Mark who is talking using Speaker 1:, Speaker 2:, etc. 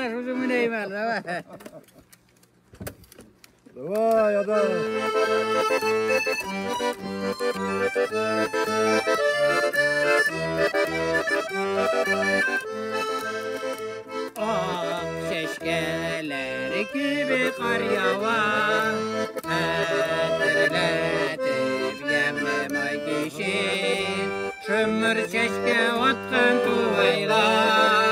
Speaker 1: arkadaş uzun neyim
Speaker 2: Vay adam.
Speaker 1: Şeşkeler gibi kar yavar, hatırlatıp yemem ay kişi, şömür çeşke otkan tuvaylar.